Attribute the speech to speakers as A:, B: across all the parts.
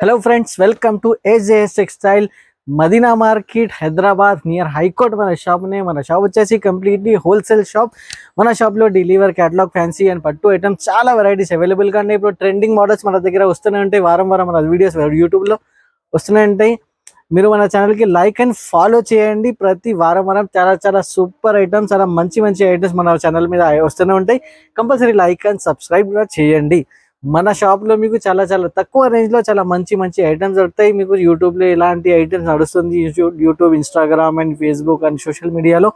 A: Hello friends, welcome to AJS Textile Madina market Hyderabad near high court. మన shop వచ్చేసి completely wholesale shop. మన షాప్లో deliver catalogue fancy and పట్టు items చాలా వెరైటీస్ అవైలబుల్గా ఉన్నాయి. ఇప్పుడు ట్రెండింగ్ మోడల్స్ మన దగ్గర వస్తూనే ఉంటాయి. వారం మన వీడియోస్ యూట్యూబ్లో వస్తూనే ఉంటాయి. మీరు మన ఛానల్కి లైక్ అండ్ ఫాలో చేయండి. ప్రతి వారం చాలా సూపర్ ఐటమ్స్, చాలా మంచి ఐటమ్స్ మన ఛానల్ మీద వస్తూనే ఉంటాయి. కంపల్సరీ లైక్ అండ్ సబ్స్క్రైబ్ కూడా చేయండి. మన షాప్లో మీకు చాలా తక్కువ రేంజ్లో చాలా మంచి ఐటమ్స్ దొరుకుతాయి. మీకు యూట్యూబ్లో ఎలాంటి ఐటమ్స్ నడుస్తుంది, YouTube, Instagram and Facebook and social మీడియాలో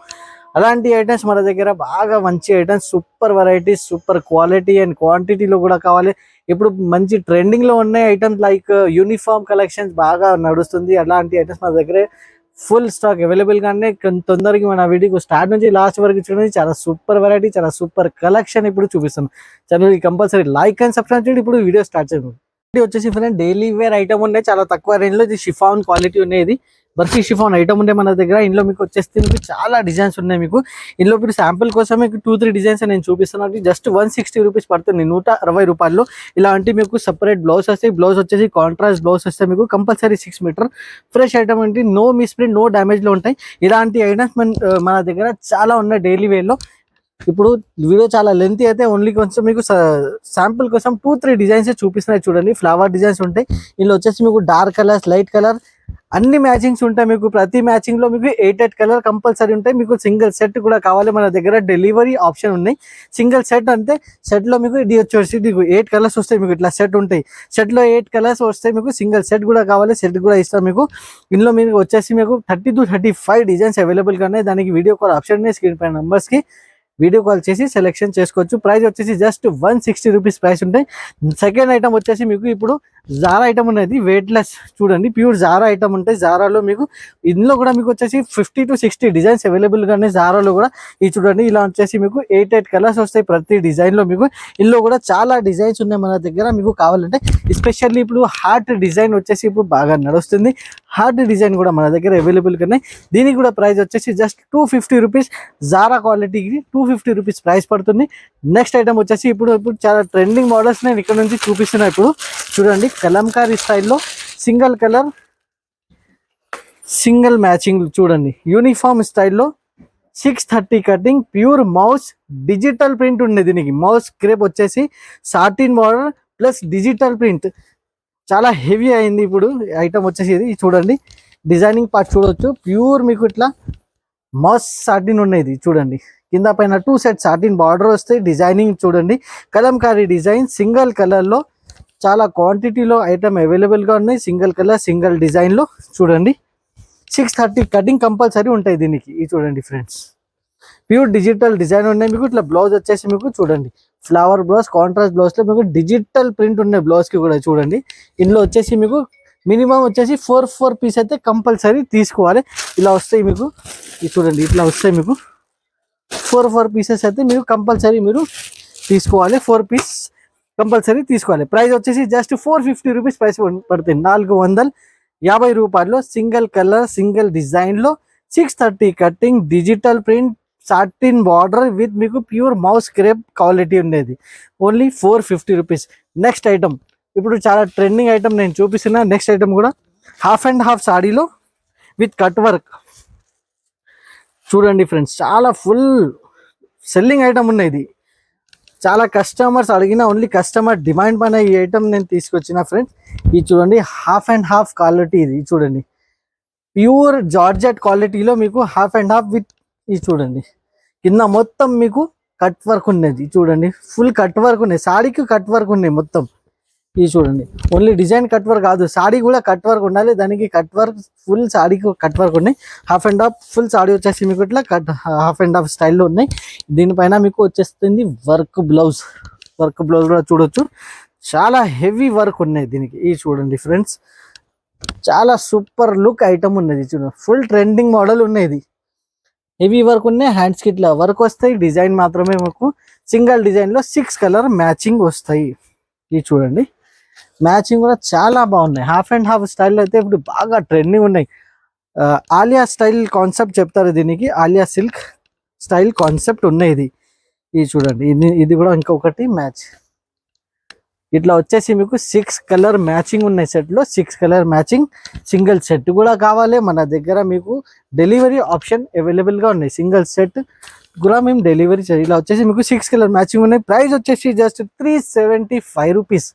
A: అలాంటి ఐటమ్స్ మన దగ్గర బాగా మంచి items, super varieties, super quality and క్వాంటిటీలో కూడా కావాలి. ఇప్పుడు మంచి ట్రెండింగ్లో ఉన్నాయి ఐటమ్స్ లైక్ యూనిఫామ్ కలెక్షన్స్ బాగా నడుస్తుంది. అలాంటి ఐటమ్స్ మన దగ్గర ఫుల్ స్టాక్ అవైలబుల్గానే. తొందరగా మన వీడియో స్టార్ట్ నుంచి లాస్ట్ వరకు చూడండి. చాలా సూపర్ వెరైటీ, చాలా సూపర్ కలెక్షన్ ఇప్పుడు చూపిస్తాను. ఛానల్కి కంపల్సరీ లైక్ అండ్ సబ్స్క్రైబ్ చేయండి. ఇప్పుడు వీడియో స్టార్ట్ చేయండి. వచ్చేసి ఫ్రెండ్ డైలీ వేర్ ఐటమ్ ఉన్నాయి, చాలా తక్కువ రేంజ్ లో. ఇది షిఫాన్ క్వాలిటీ ఉన్నాయి, బర్ఫీ షిఫాన్ ఐటమ్ ఉండే మన దగ్గర. ఇందులో మీకు వచ్చేస్తే మీకు చాలా డిజైన్స్ ఉన్నాయి. మీకు ఇందులో మీరు శాంపుల్ కోసం మీకు 2-3 డిజైన్స్ నేను చూపిస్తున్నాను. జస్ట్ 160 రూపీస్ పడుతుంది, 160 రూపాయలు. ఇలాంటి మీకు సపరేట్ బ్లౌజ్ వస్తాయి. బ్లౌజ్ వచ్చేసి కాంట్రాస్ట్ బ్లౌజ్ వస్తాయి. మీకు కంపల్సరీ 6 మీటర్ ఫ్రెష్ ఐటమ్ అంటే నో మిస్ప్రింట్, నో డ్యామేజ్ లో ఉంటాయి. ఇలాంటి ఐటమ్స్ మన దగ్గర చాలా ఉన్నాయి డైలీ వేర్ లో. ఇప్పుడు వీడియో చాలా లెంత్ అయితే ఓన్లీ కొంచెం మీకు శాంపుల్ కోసం 2-3 డిజైన్స్ చూపిస్తున్నాయి. చూడండి, ఫ్లవర్ డిజైన్స్ ఉంటాయి. ఇందులో వచ్చేసి మీకు డార్క్ కలర్స్, లైట్ కలర్ అన్ని మ్యాచింగ్స్ ఉంటాయి. మీకు ప్రతి మ్యాచింగ్ లో మీకు 8 కలర్ కంపల్సరీ ఉంటాయి. మీకు సింగిల్ సెట్ కూడా కావాలి, మన దగ్గర డెలివరీ ఆప్షన్ ఉన్నాయి. సింగిల్ సెట్ అంటే సెట్ లో మీకు ఇది వచ్చేసి 8 కలర్స్ వస్తాయి. మీకు ఇట్లా సెట్ ఉంటాయి. సెట్ లో 8 కలర్స్ వస్తాయి. మీకు సింగిల్ సెట్ కూడా కావాలి, సెట్ కూడా ఇస్తాం మీకు. ఇందులో మీకు వచ్చేసి మీకు 30-35 డిజైన్స్ అవైలబుల్ గా ఉన్నాయి. దానికి వీడియో కాల్ ఆప్షన్ ఉన్నాయి. స్క్రీన్ పై నంబర్స్ కి వీడియో కాల్ చేసి సెలెక్షన్ చేసుకోవచ్చు. ప్రైస్ వచ్చేసి జస్ట్ 160 రూపీస్ ప్రైస్ ఉంటాయి. సెకండ్ ఐటమ్ వచ్చేసి మీకు ఇప్పుడు జారా ఐటమ్ ఉన్నది, వెయిట్లెస్. చూడండి, ప్యూర్ జారా ఐటమ్ ఉంటాయి. జారాలో మీకు ఇందులో కూడా మీకు వచ్చేసి 50-60 డిజైన్స్ అవైలబుల్ గానే జారాలో కూడా. ఇది చూడండి, ఇలా వచ్చేసి మీకు 8 కలర్స్ వస్తాయి ప్రతి డిజైన్ లో. మీకు ఇందులో కూడా చాలా డిజైన్స్ ఉన్నాయి మన దగ్గర. మీకు కావాలంటే ఎస్పెషల్లీ ఇప్పుడు హార్ట్ డిజైన్ వచ్చేసి ఇప్పుడు బాగా నడుస్తుంది. హార్ట్ డిజైన్ కూడా మన దగ్గర అవైలబుల్ గా ఉన్నాయి. దీనికి కూడా ప్రైస్ వచ్చేసి జస్ట్ 250 రూపీస్. జారా క్వాలిటీకి 250 రూపీస్ ప్రైస్ పడుతుంది. నెక్స్ట్ ఐటమ్ వచ్చేసి ఇప్పుడు చాలా ట్రెండింగ్ మోడల్స్ నేను ఇక్కడ నుంచి చూపిస్తున్నా. ఇప్పుడు చూడండి, కలంకారీ స్టైల్లో సింగిల్ కలర్, సింగిల్ మ్యాచింగ్. చూడండి, యూనిఫామ్ స్టైల్లో 630 cutting, pure mouse digital print ఉండేది. దీనికి మౌస్ క్రేప్ వచ్చేసి satin border plus digital print. చాలా హెవీ అయింది ఇప్పుడు ఐటమ్ వచ్చేసి. ఇది చూడండి, డిజైనింగ్ పార్ట్ చూడవచ్చు. ప్యూర్ మీకు ఇట్లా మౌస్ సాటిన్ ఉండేది. చూడండి, కింద పైన 2 సెట్ సాటిన్ బార్డర్ వస్తాయి. డిజైనింగ్ చూడండి, కలంకారీ డిజైన్ సింగిల్ కలర్ లో. చాలా క్వాంటిటీలో ఐటమ్ అవైలబుల్ గా ఉన్నాయి. సింగిల్ కలర్, సింగిల్ డిజైన్ లో. చూడండి, 630 కటింగ్ కంపల్సరీ ఉంటాయి దీనికి. ఇది చూడండి ఫ్రెండ్స్, ప్యూర్ డిజిటల్ డిజైన్ ఉన్నాయి. మీకు ఇట్లా బ్లౌజ్ వచ్చేసి మీకు చూడండి, ఫ్లవర్ బ్లౌజ్, కాంట్రాస్ట్ బ్లౌజ్ లో మీకు డిజిటల్ ప్రింట్ ఉన్నాయి బ్లౌజ్ కి కూడా. చూడండి, ఇందులో వచ్చేసి మీకు మినిమం వచ్చేసి 4 పీస్ అయితే కంపల్సరీ తీసుకోవాలి. ఇలా వస్తాయి మీకు. ఇది చూడండి, ఇట్లా వస్తాయి మీకు 4 పీసెస్ అయితే మీరు కంపల్సరీ మీరు తీసుకోవాలి. 4 పీస్ కంపల్సరీ తీసుకోవాలి. ప్రైస్ వచ్చేసి జస్ట్ 450 రూపీస్ ప్రైస్ పడుతుంది. 450 రూపాయల్లో సింగిల్ కలర్, సింగిల్ డిజైన్ లో 630 cutting, digital print, satin border with మీకు ప్యూర్ మౌస్ క్రేప్ క్వాలిటీ ఉండేది. Only 450 rupees. నెక్స్ట్ ఐటమ్ ఇప్పుడు చాలా ట్రెండింగ్ ఐటమ్ నేను చూపిస్తున్నా. నెక్స్ట్ ఐటమ్ కూడా హాఫ్ అండ్ హాఫ్ సాడీలో విత్ కట్ వర్క్. చూడండి ఫ్రెండ్స్, చాలా ఫుల్ సెల్లింగ్ ఐటమ్ ఉన్నాయి. ఇది చాలా కస్టమర్స్ అడిగిన, ఓన్లీ కస్టమర్ డిమాండ్ పైన ఈ ఐటమ్ నేను తీసుకొచ్చిన ఫ్రెండ్స్. ఇది చూడండి, హాఫ్ అండ్ హాఫ్ క్వాలిటీ. ఇది చూడండి, ప్యూర్ జార్జెట్ క్వాలిటీలో మీకు హాఫ్ అండ్ హాఫ్ విత్. ఇది చూడండి, కింద మొత్తం మీకు కట్ వర్క్ ఉన్నది. చూడండి, ఫుల్ కట్ వర్క్ ఉన్నాయి. సాడీకి కట్ వర్క్ ఉన్నాయి మొత్తం. ఇది చూడండి, ఓన్లీ డిజైన్ కట్ వర్క్ కాదు, సాడీ కూడా కట్ వర్క్ ఉండాలి. దానికి కట్ వర్క్ ఫుల్ సాడీకి కట్ వర్క్ ఉన్నాయి. Half and half full sari వచ్చేసి మీకు ఇట్లా హాఫ్ అండ్ హాఫ్ స్టైల్లో ఉన్నాయి. దీనిపైన మీకు వచ్చేస్తుంది వర్క్ బ్లౌజ్. వర్క్ బ్లౌజ్ కూడా చూడొచ్చు. చాలా హెవీ వర్క్ ఉన్నాయి దీనికి. ఇది చూడండి ఫ్రెండ్స్, చాలా సూపర్ లుక్ ఐటమ్ ఉన్నది. చూడండి, ఫుల్ ట్రెండింగ్ మోడల్ ఉన్నది. హెవీ వర్క్ ఉన్నాయి. హ్యాండ్స్ కి ఇట్లా వర్క్ వస్తాయి. డిజైన్ మాత్రమే మీకు సింగిల్ డిజైన్ లో 6 కలర్ మ్యాచింగ్ వస్తాయి. ఇది చూడండి, మ్యాచింగ్ కూడా చాలా బాగున్నాయి. హాఫ్ అండ్ హాఫ్ స్టైల్ అయితే ఇప్పుడు బాగా ట్రెండింగ్ ఉన్నాయి. ఆలియా స్టైల్ కాన్సెప్ట్ చెప్తారు దీనికి. ఆలియా సిల్క్ స్టైల్ కాన్సెప్ట్ ఉన్నాయి. ఇది చూడండి, ఇది కూడా ఇంకొకటి మ్యాచ్. ఇట్లా వచ్చేసి మీకు 6 కలర్ మ్యాచింగ్ ఉన్నాయి సెట్లో. 6 కలర్ మ్యాచింగ్ సింగిల్ సెట్ కూడా కావాలి మన దగ్గర మీకు డెలివరీ ఆప్షన్ అవైలబుల్గా ఉన్నాయి. సింగిల్ సెట్ కూడా మేము డెలివరీ ఇలా వచ్చేసి మీకు 6 కలర్ మ్యాచింగ్ ఉన్నాయి. ప్రైస్ వచ్చేసి జస్ట్ 375 రూపీస్,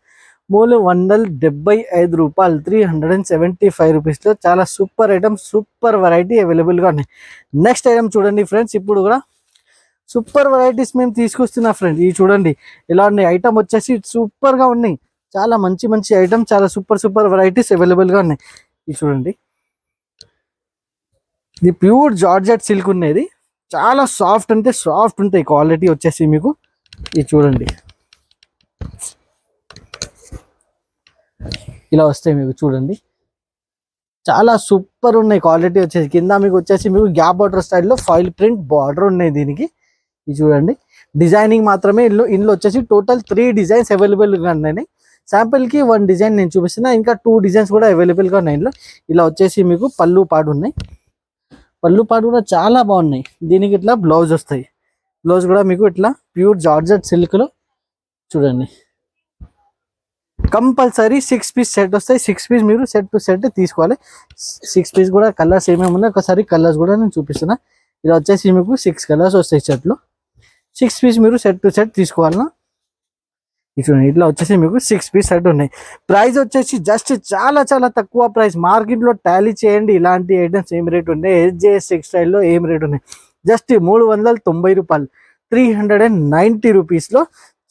A: 375 రూపాయలు, 375 రూపీస్లో చాలా సూపర్ ఐటమ్, సూపర్ వెరైటీ అవైలబుల్గా ఉన్నాయి. నెక్స్ట్ ఐటమ్ చూడండి ఫ్రెండ్స్, ఇప్పుడు కూడా సూపర్ వెరైటీస్ మేము తీసుకొస్తున్నా ఫ్రెండ్. ఇవి చూడండి ఇలా ఉన్నాయి. ఐటమ్ వచ్చేసి సూపర్గా ఉన్నాయి, చాలా మంచి మంచి ఐటమ్, చాలా సూపర్ వెరైటీస్ అవైలబుల్గా ఉన్నాయి. ఇది చూడండి, ఇది ప్యూర్ జార్జెట్ సిల్క్ ఉన్నది, చాలా సాఫ్ట్ అంటే సాఫ్ట్ ఉంటాయి. క్వాలిటీ వచ్చేసి మీకు ఇది చూడండి ఇలా వస్తాయి మీకు. చూడండి చాలా సూపర్ ఉన్నాయి. క్వాలిటీ వచ్చేసి కింద మీకు వచ్చేసి మీకు గ్యాప్ బార్డర్ స్టైల్లో ఫాయిల్ ప్రింట్ బార్డర్ ఉన్నాయి దీనికి. ఇది చూడండి డిజైనింగ్ మాత్రమే. ఇందులో వచ్చేసి టోటల్ 3 డిజైన్స్ అవైలబుల్గా ఉన్నాయి. శాంపిల్కి 1 డిజైన్ నేను చూపిస్తున్నా, ఇంకా 2 డిజైన్స్ కూడా అవైలబుల్గా ఉన్నాయి ఇందులో. ఇలా వచ్చేసి మీకు పళ్ళు పాడు ఉన్నాయి, పళ్ళు పాడు కూడా చాలా బాగున్నాయి. దీనికి ఇట్లా బ్లౌజ్ వస్తాయి, బ్లౌజ్ కూడా మీకు ఇట్లా ప్యూర్ జార్జెట్ సిల్క్లో చూడండి. కంపల్సరీ 6 పీస్ సెట్ వస్తాయి. 6 పీస్ మీరు సెట్ టు సెట్ తీసుకోవాలి. 6 పీస్ కూడా కలర్స్ ఏమేమి ఉన్నాయి ఒకసారి కలర్స్ కూడా నేను చూపిస్తున్నా. ఇలా వచ్చేసి మీకు 6 కలర్స్ వస్తాయి సెట్లో. 6 పీస్ మీరు సెట్ టు సెట్ తీసుకోవాలన్నా చూడండి. ఇట్లా వచ్చేసి మీకు 6 పీస్ సెట్ ఉన్నాయి. ప్రైస్ వచ్చేసి జస్ట్ చాలా చాలా తక్కువ ప్రైస్. మార్కెట్లో టాలీ చేయండి ఇలాంటి ఐటమ్స్ ఏం రేట్ ఉన్నాయి, SJS టెక్స్టైల్లో ఏం రేట్ ఉన్నాయి. జస్ట్ 390 రూపాయలు, 390 రూపీస్లో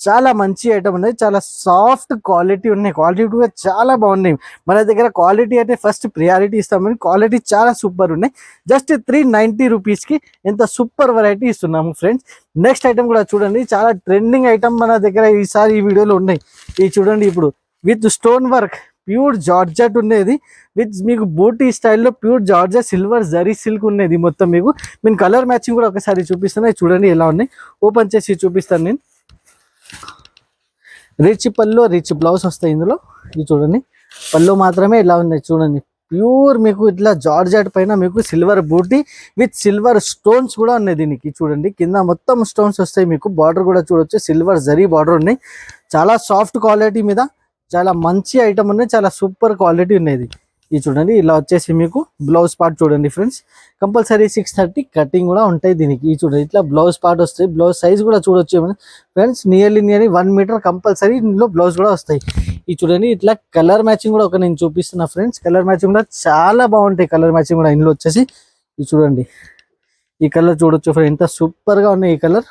A: చాలా మంచి ఐటమ్ ఉన్నాయి. చాలా సాఫ్ట్ క్వాలిటీ ఉన్నాయి, క్వాలిటీ కూడా చాలా బాగున్నాయి. మన దగ్గర క్వాలిటీ అయితే ఫస్ట్ ప్రియారిటీ ఇస్తామని, క్వాలిటీ చాలా సూపర్ ఉన్నాయి. జస్ట్ 390 రూపీస్కి ఎంత సూపర్ వెరైటీ ఇస్తున్నాము ఫ్రెండ్స్. నెక్స్ట్ ఐటమ్ కూడా చూడండి, చాలా ట్రెండింగ్ ఐటమ్ మన దగ్గర ఈసారి ఈ వీడియోలో ఉన్నాయి. ఇది చూడండి, ఇప్పుడు with stone work pure georgette ఉండేది, విత్ మీకు బూటీ స్టైల్లో pure georgette silver zari silk ఉండేది మొత్తం మీకు. నేను కలర్ మ్యాచింగ్ కూడా ఒకసారి చూపిస్తాను. చూడండి ఎలా ఉన్నాయి, ఓపెన్ చేసి చూపిస్తాను నేను. రిచ్ పళ్ళు, రిచ్ బ్లౌజ్ వస్తాయి ఇందులో. ఇది చూడండి పళ్ళు మాత్రమే ఇలా ఉన్నాయి. చూడండి ప్యూర్ మీకు ఇట్లా జార్జెట్ పైన మీకు సిల్వర్ బూటీ విత్ సిల్వర్ స్టోన్స్ కూడా ఉన్నాయి దీనికి. చూడండి కింద మొత్తం స్టోన్స్ వస్తాయి మీకు. బార్డర్ కూడా చూడొచ్చు, సిల్వర్ జరీ బార్డర్ ఉన్నాయి. చాలా సాఫ్ట్ క్వాలిటీ మీద చాలా మంచి ఐటమ్ ఉన్నాయి, చాలా సూపర్ క్వాలిటీ ఉన్నది. ఇది చూడండి ఇలా వచ్చేసి మీకు బ్లౌజ్ పార్ట్ చూడండి ఫ్రెండ్స్. కంపల్సరీ 630 కటింగ్ కూడా ఉంటాయి దీనికి. ఇది చూడండి ఇట్లా బ్లౌజ్ పార్ట్ వస్తాయి. బ్లౌజ్ సైజ్ కూడా చూడొచ్చు ఫ్రెండ్స్, నియర్లీ 1 మీటర్ కంపల్సరీ ఇందులో బ్లౌజ్ కూడా వస్తాయి. ఇది చూడండి ఇట్లా కలర్ మ్యాచింగ్ కూడా నేను చూపిస్తున్నా ఫ్రెండ్స్. కలర్ మ్యాచింగ్ కూడా చాలా బాగుంటాయి. కలర్ మ్యాచింగ్ కూడా ఇందులో వచ్చేసి ఇది చూడండి, ఈ కలర్ చూడొచ్చు ఫ్రెండ్స్, ఎంత సూపర్గా ఉన్నాయి ఈ కలర్.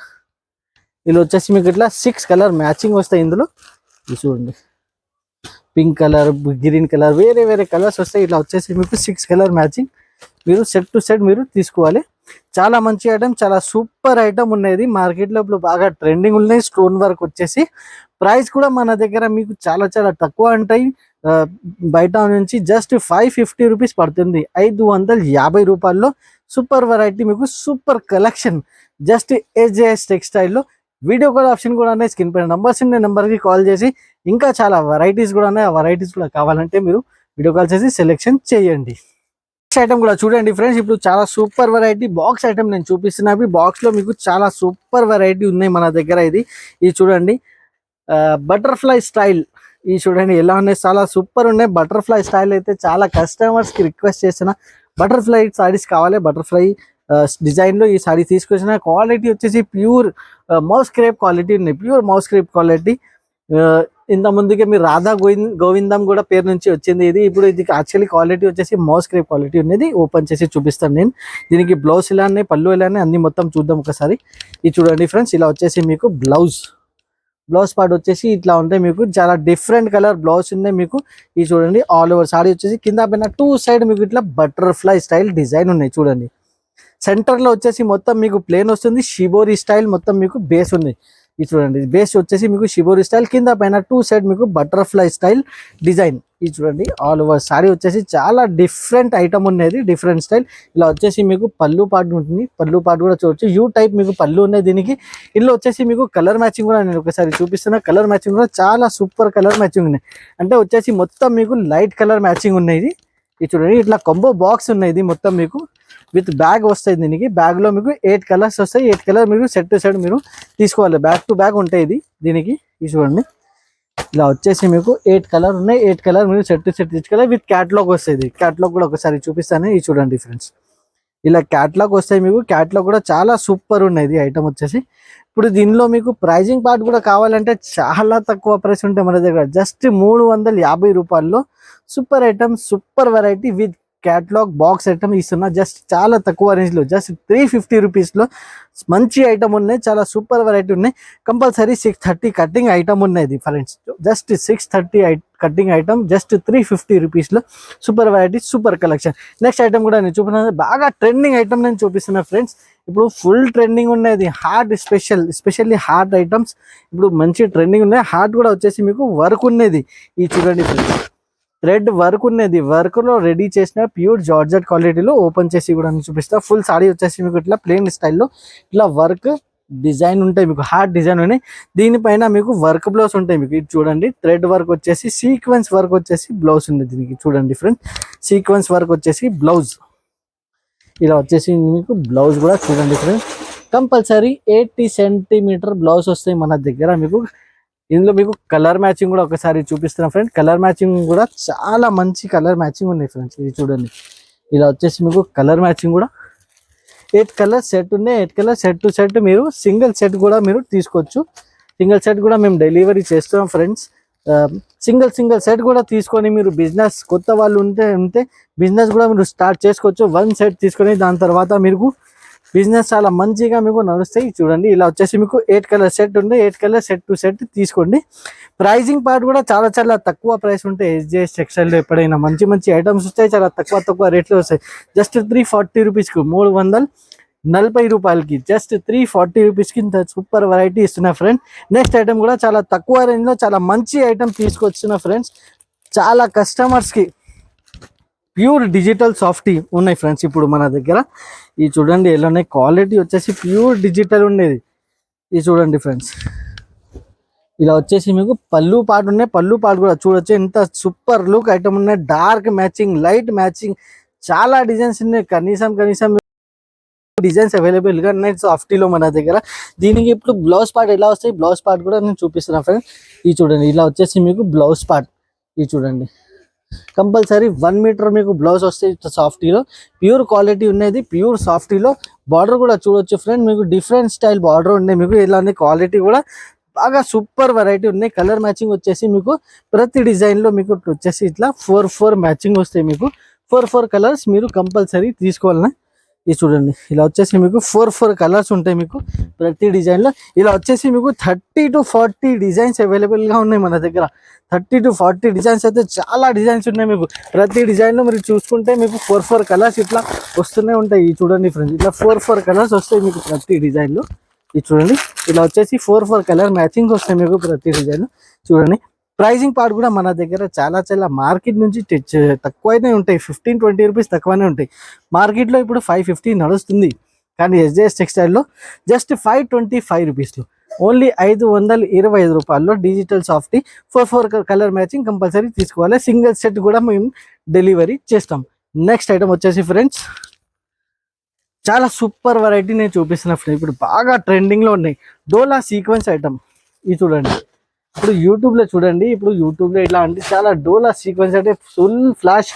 A: ఇలా వచ్చేసి మీకు ఇట్లా 6 కలర్ మ్యాచింగ్ వస్తాయి ఇందులో. ఇది చూడండి పింక్ కలర్, గ్రీన్ కలర్, వేరే వేరే కలర్స్ వస్తాయి. ఇలా వచ్చేసి మీకు 6 కలర్ మ్యాచింగ్ మీరు సెట్ టు సెట్ మీరు తీసుకోవాలి. చాలా మంచి ఐటమ్, చాలా సూపర్ ఐటమ్ ఉన్నది. మార్కెట్లో ఇప్పుడు బాగా ట్రెండింగ్ ఉన్నాయి. స్టోన్ వర్క్ వచ్చేసి ప్రైస్ కూడా మన దగ్గర మీకు చాలా చాలా తక్కువ ఉంటాయి. బయట నుంచి జస్ట్ 550 రూపీస్ పడుతుంది, 550 రూపాయల్లో సూపర్ వెరైటీ మీకు, సూపర్ కలెక్షన్. జస్ట్ SJS టెక్స్టైల్లో వీడియో కాల్ ఆప్షన్ కూడా ఉన్నాయి. స్క్రీన్ పైన నంబర్స్ ఉన్న నెంబర్కి కాల్ చేసి ఇంకా చాలా వెరైటీస్ కూడా ఉన్నాయి. ఆ వెరైటీస్ కూడా కావాలంటే మీరు వీడియో కాల్ చేసి సెలెక్షన్ చేయండి. నెక్స్ట్ ఐటమ్ కూడా చూడండి ఫ్రెండ్స్, ఇప్పుడు చాలా సూపర్ వెరైటీ బాక్స్ ఐటమ్ నేను చూపిస్తున్నా. బాక్స్లో మీకు చాలా సూపర్ వెరైటీ ఉన్నాయి మన దగ్గర. ఇది చూడండి బటర్ఫ్లై స్టైల్. ఇది చూడండి ఎలా ఉన్నాయి, చాలా సూపర్ ఉన్నాయి. బటర్ఫ్లై స్టైల్ అయితే చాలా కస్టమర్స్కి రిక్వెస్ట్ చేసిన బటర్ఫ్లై సారీస్ కావాలి. బటర్ఫ్లై డిజైన్లో ఈ సారీ తీసుకొచ్చిన క్వాలిటీ వచ్చేసి ప్యూర్ మౌస్ క్రేప్ క్వాలిటీ ఉన్నాయి, ప్యూర్ మౌస్ క్రేప్ క్వాలిటీ. ఇంత ముందుకే మీరు రాధా గోవిందం కూడా పేరు నుంచి వచ్చింది ఇది. ఇప్పుడు ఇది యాక్చువల్లీ క్వాలిటీ వచ్చేసి మౌస్ క్రేప్ క్వాలిటీ ఉన్నది. ఓపెన్ చేసి చూపిస్తాను నేను. దీనికి బ్లౌజ్ ఇలా ఉన్నాయి, పళ్ళు ఇలా ఉన్నాయి, అన్ని మొత్తం చూద్దాం ఒకసారి. ఇది చూడండి ఫ్రెండ్స్, ఇలా వచ్చేసి మీకు బ్లౌజ్ పార్ట్ వచ్చేసి ఇట్లా ఉంటాయి మీకు. చాలా డిఫరెంట్ కలర్ బ్లౌజ్ ఉన్నాయి మీకు. ఇది చూడండి ఆల్ ఓవర్ సారీ వచ్చేసి కింద పైన 2 సైడ్ మీకు ఇట్లా బటర్ఫ్లై స్టైల్ డిజైన్ ఉన్నాయి. చూడండి సెంటర్లో వచ్చేసి మొత్తం మీకు ప్లేన్ వస్తుంది, షిబోరి స్టైల్ మొత్తం మీకు బేస్ ఉంది. ఇది చూడండి బేస్ వచ్చేసి మీకు షిబోరి స్టైల్, కింద పైన 2 సైడ్ మీకు బటర్ఫ్లై స్టైల్ డిజైన్. ఇది చూడండి ఆల్ ఓవర్ సారీ వచ్చేసి చాలా డిఫరెంట్ ఐటమ్ ఉన్నది, డిఫరెంట్ స్టైల్. ఇలా వచ్చేసి మీకు పళ్ళు పాటు ఉంటుంది, పళ్ళు పాటు కూడా చూడొచ్చు. యూ టైప్ మీకు పళ్ళు ఉన్నాయి దీనికి. ఇందులో వచ్చేసి మీకు కలర్ మ్యాచింగ్ కూడా నేను ఒకసారి చూపిస్తున్నా. కలర్ మ్యాచింగ్ కూడా చాలా సూపర్ కలర్ మ్యాచింగ్ ఉన్నాయి. అంటే వచ్చేసి మొత్తం మీకు లైట్ కలర్ మ్యాచింగ్ ఉన్నాయి. ఇది చూడండి ఇట్లా కొంబో బాక్స్ ఉన్నాయి. ఇది మొత్తం మీకు విత్ బ్యాగ్ వస్తాయి. దీనికి బ్యాగ్ లో మీకు 8 కలర్స్ వస్తాయి. 8 కలర్ మీరు సెట్ టు సెట్ మీరు తీసుకోవాలి, బ్యాగ్ టు బ్యాగ్ ఉంటాయి ఇది దీనికి. ఇది చూడండి ఇలా వచ్చేసి మీకు 8 కలర్ ఉన్నాయి. 8 కలర్ మీరు సెట్ తెచ్చుకోవాలి. విత్ క్యాటలాగ్ వస్తుంది. క్యాటలాగ్ కూడా ఒకసారి చూపిస్తాను. ఇది చూడండి ఫ్రెండ్స్, ఇలా క్యాటలాగ్ వస్తాయి మీకు. క్యాటలాగ్ కూడా చాలా సూపర్ ఉన్నది ఐటమ్ వచ్చేసి. ఇప్పుడు దీనిలో మీకు ప్రైజింగ్ పార్ట్ కూడా కావాలంటే చాలా తక్కువ ప్రైస్ ఉంటాయి మన దగ్గర. జస్ట్ 350 రూపాయల్లో super item, super variety with catalogue box item ఇస్తున్నా. జస్ట్ చాలా తక్కువ రేంజ్లో, జస్ట్ 350 రూపీస్లో మంచి ఐటమ్ ఉన్నాయి. చాలా సూపర్ వెరైటీ ఉన్నాయి. కంపల్సరీ 630 కటింగ్ ఐటమ్ ఉన్నది friends. Just 630 cutting item, just 350 రూపీస్లో super variety, super collection. Next item కూడా నేను చూపిస్తున్నాను. బాగా ట్రెండింగ్ ఐటమ్ నేను చూపిస్తున్నా ఫ్రెండ్స్. ఇప్పుడు ఫుల్ ట్రెండింగ్ ఉన్నది హార్ట్, ఎస్పెషల్లీ హార్ట్ ఐటమ్స్ ఇప్పుడు మంచి ట్రెండింగ్ ఉన్నాయి. హార్ట్ కూడా వచ్చేసి మీకు వర్క్ ఉన్నది. ఇది చూడండి ఫ్రెండ్స్, థ్రెడ్ వర్క్ ఉన్నది. వర్క్ లో రెడీ చేసిన ప్యూర్ జార్జెట్ క్వాలిటీలో ఓపెన్ చేసి కూడా చూపిస్తా. ఫుల్ సాడీ వచ్చేసి మీకు ఇట్లా ప్లెయిన్ స్టైల్లో ఇట్లా వర్క్ డిజైన్ ఉంటాయి మీకు. హార్ట్ డిజైన్ ఉన్నాయి. దీనిపైన మీకు వర్క్ బ్లౌజ్ ఉంటాయి మీకు. ఇది చూడండి, థ్రెడ్ వర్క్ వచ్చేసి సీక్వెన్స్ వర్క్ వచ్చేసి బ్లౌజ్ ఉంది దీనికి. చూడండి ఫ్రెండ్స్, సీక్వెన్స్ వర్క్ వచ్చేసి బ్లౌజ్. ఇలా వచ్చేసి మీకు బ్లౌజ్ కూడా చూడండి ఫ్రెండ్స్. కంపల్సరీ 80 సెంటీమీటర్ బ్లౌజ్ వస్తాయి మన దగ్గర మీకు. ఇందులో మీకు కలర్ మ్యాచింగ్ కూడా ఒకసారి చూపిస్తున్నా ఫ్రెండ్స్. కలర్ మ్యాచింగ్ కూడా చాలా మంచి కలర్ మ్యాచింగ్ ఉన్నాయి ఫ్రెండ్స్. ఇది చూడండి, ఇలా వచ్చేసి మీకు కలర్ మ్యాచింగ్ కూడా 8 కలర్ సెట్ ఉన్నాయి. 8 కలర్ సెట్ టు సెట్ మీరు సింగిల్ సెట్ కూడా మీరు తీసుకోవచ్చు. సింగిల్ సెట్ కూడా మేము డెలివరీ చేస్తున్నాం ఫ్రెండ్స్. సింగిల్ సెట్ కూడా తీసుకొని మీరు బిజినెస్ కొత్త వాళ్ళు ఉంటే బిజినెస్ కూడా మీరు స్టార్ట్ చేసుకోవచ్చు. 1 సెట్ తీసుకొని దాని తర్వాత మీకు బిజినెస్ చాలా మంచిగా మీకు నడుస్తాయి. చూడండి, ఇలా వచ్చేసి మీకు 8 కలర్ సెట్ ఉంది. 8 కలర్ సెట్ టు సెట్ తీసుకోండి. ప్రైజింగ్ పార్ట్ కూడా చాలా చాలా తక్కువ ప్రైస్ ఉంటాయి. SJS టెక్స్టైల్లో ఎప్పుడైనా మంచి ఐటమ్స్ వస్తాయి. చాలా తక్కువ రేట్లో వస్తాయి. జస్ట్ 340 రూపీస్కి, 340 రూపాయలకి, జస్ట్ 340 రూపీస్కి ఇంత సూపర్ వెరైటీ ఇస్తున్నా ఫ్రెండ్. నెక్స్ట్ ఐటమ్ కూడా చాలా తక్కువ రేంజ్లో చాలా మంచి ఐటమ్ తీసుకొచ్చిన ఫ్రెండ్స్. చాలా కస్టమర్స్కి ప్యూర్ డిజిటల్ సాఫ్టీ ఉన్నాయి ఫ్రెండ్స్ ఇప్పుడు మన దగ్గర. ఇది చూడండి ఎలా ఉన్నాయి, క్వాలిటీ వచ్చేసి ప్యూర్ డిజిటల్ ఉండేది. ఇది చూడండి ఫ్రెండ్స్, ఇలా వచ్చేసి మీకు పళ్ళు పాటు ఉన్నాయి. పళ్ళు పాటు కూడా చూడొచ్చు, ఎంత సూపర్ లుక్ ఐటమ్ ఉన్నాయి. డార్క్ మ్యాచింగ్, లైట్ మ్యాచింగ్, చాలా డిజైన్స్ ఉన్నాయి. కనీసం డిజైన్స్ అవైలబుల్ గా ఉన్నాయి సాఫ్టీలో మన దగ్గర. దీనికి ఇప్పుడు బ్లౌజ్ పార్ట్ ఎలా వస్తాయి, బ్లౌజ్ పార్ట్ కూడా నేను చూపిస్తున్నాను ఫ్రెండ్స్. ఇది చూడండి, ఇలా వచ్చేసి మీకు బ్లౌజ్ పార్ట్. ఇది చూడండి, కంపల్సరీ 1 మీటర్ మీకు బ్లౌజ్ వస్తాయి సాఫ్టీలో. ప్యూర్ క్వాలిటీ ఉన్నది, ప్యూర్ సాఫ్టీలో. బార్డర్ కూడా చూడొచ్చు ఫ్రెండ్, మీకు డిఫరెంట్ స్టైల్ బార్డర్ ఉన్నాయి మీకు. ఇలాంటి క్వాలిటీ కూడా బాగా సూపర్ వెరైటీ ఉన్నాయి. కలర్ మ్యాచింగ్ వచ్చేసి మీకు ప్రతి డిజైన్ లో మీకు వచ్చేసి ఇట్లా 4 మ్యాచింగ్ వస్తాయి మీకు. 4 కలర్స్ మీరు కంపల్సరీ తీసుకోవాలన్నా. ఇది చూడండి, ఇలా వచ్చేసి మీకు 4 కలర్స్ ఉంటాయి మీకు ప్రతి డిజైన్ లో. ఇలా వచ్చేసి మీకు 30 to 40 డిజైన్స్ అవైలబుల్ గా ఉన్నాయి మన దగ్గర. 30 to 40 డిజైన్స్ అయితే చాలా డిజైన్స్ ఉన్నాయి మీకు. ప్రతి డిజైన్ లో మీరు చూసుకుంటే మీకు 4 కలర్స్ ఇట్లా వస్తూనే ఉంటాయి. ఇది చూడండి ఫ్రెండ్స్, ఇట్లా 4 కలర్స్ వస్తాయి మీకు ప్రతి డిజైన్ లో. ఇది చూడండి, ఇలా వచ్చేసి 4 కలర్ మ్యాచింగ్ వస్తాయి మీకు ప్రతి డిజైన్ లో. చూడండి, ప్రైజింగ్ పార్ట్ కూడా మన దగ్గర చాలా మార్కెట్ నుంచి తక్కువనే ఉంటాయి. 15-20 రూపీస్ తక్కువనే ఉంటాయి. మార్కెట్లో ఇప్పుడు 550 నడుస్తుంది, కానీ SJS టెక్స్టైల్లో జస్ట్ 525 రూపీస్లో, ఓన్లీ 525 రూపాయల్లో digital softy 4 colour matching compulsory తీసుకోవాలి. సింగిల్ సెట్ కూడా మేము డెలివరీ చేస్తాం. నెక్స్ట్ ఐటమ్ వచ్చేసి ఫ్రెండ్స్, చాలా సూపర్ వెరైటీ నేను చూపిస్తున్నా ఫ్రెండ్స్. ఇప్పుడు బాగా ట్రెండింగ్లో ఉన్నాయి డోలా సీక్వెన్స్ ఐటమ్. ఇది చూడండి, ఇప్పుడు యూట్యూబ్లో చూడండి, ఇప్పుడు యూట్యూబ్లో ఇట్లా అంటే చాలా డోలా సీక్వెన్స్ అంటే full flash